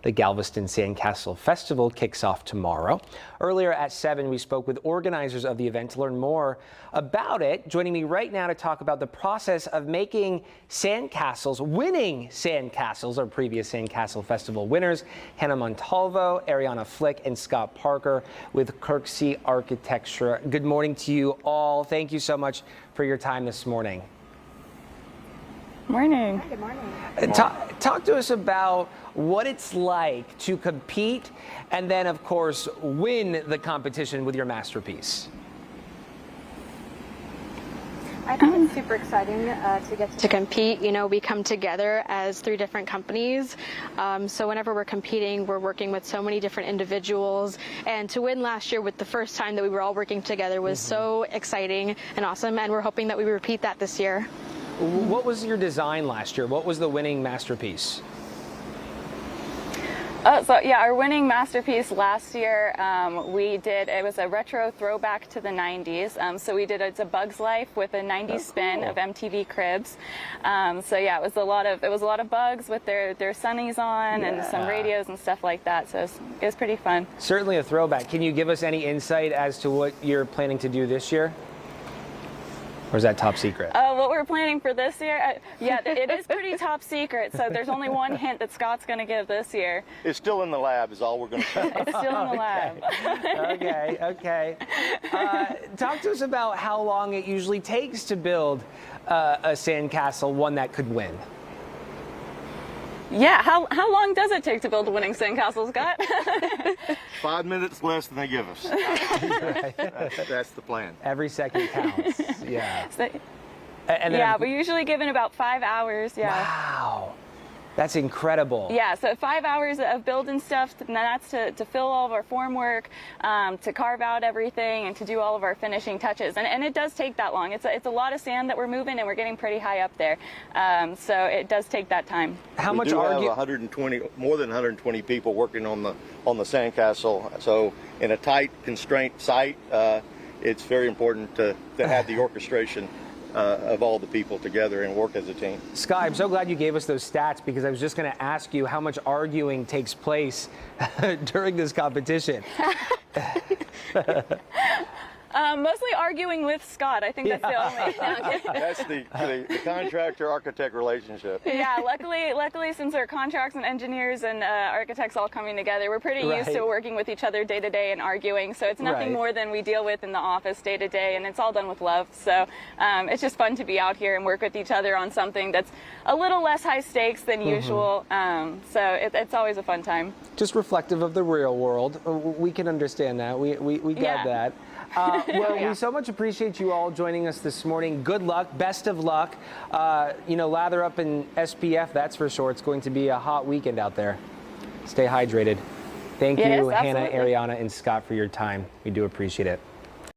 The Galveston Sandcastle Festival kicks off tomorrow. Earlier at 7, we spoke with organizers of the event to learn more about it. Joining me right now to talk about the process of making sandcastles, winning sandcastles, our previous Sandcastle Festival winners, Hannah Montalvo, Ariana Flick, and Scott Parker with Kirksey Architecture. Good morning to you all. Thank you so much for your time this morning. Morning. Hi, good morning. Talk to us about what it's like to compete and then, of course, win the competition with your masterpiece. I think it's super exciting to get to compete. You know, we come together as 3 different companies. So whenever we're competing, we're working with so many different individuals. And to win last year with the first time that we were all working together was so exciting and awesome. And we're hoping that we repeat that this year. What was your design last year? What was the winning masterpiece? Our winning masterpiece last year, it was a retro throwback to the 90s. So we did it's a Bug's Life with a 90s spin of MTV Cribs. It was a lot of bugs with their sunnies on and some radios and stuff like that. So it was pretty fun. Certainly a throwback. Can you give us any insight as to what you're planning to do this year? Or is that top secret? What we're planning for this year, it is pretty top secret. So there's only one hint that Scott's going to give this year. It's still in the lab is all we're going to say. It's still in the lab. Okay. Talk to us about how long it usually takes to build a sandcastle, one that could win. Yeah, how long does it take to build a winning sandcastle, Scott? 5 minutes less than they give us. That's the plan. Every second counts. Yeah. We usually give in about 5 hours. Yeah. Wow. That's incredible. Yeah, so 5 hours of building stuff, and that's to fill all of our formwork, to carve out everything, and to do all of our finishing touches. And it does take that long. It's a lot of sand that we're moving, and we're getting pretty high up there. So it does take that time. How much we do have more than 120 people working on the sandcastle. So in a tight, constrained site, it's very important to have the orchestration of all the people together and work as a team. Scott, I'm so glad you gave us those stats because I was just going to ask you how much arguing takes place during this competition. Mostly arguing with Scott. I think that's the only. That's the contractor-architect relationship. Yeah, luckily, since our contracts and engineers and architects all coming together, we're pretty used to working with each other day to day and arguing. So it's nothing more than we deal with in the office day to day, and it's all done with love. So it's just fun to be out here and work with each other on something that's a little less high stakes than usual. So it's always a fun time. Just reflective of the real world. We can understand that. We got that. We so much appreciate you all joining us this morning. Good luck, best of luck. Lather up in SPF, that's for sure. It's going to be a hot weekend out there. Stay hydrated. Thank you, Hannah, Ariana, and Scott, for your time. We do appreciate it.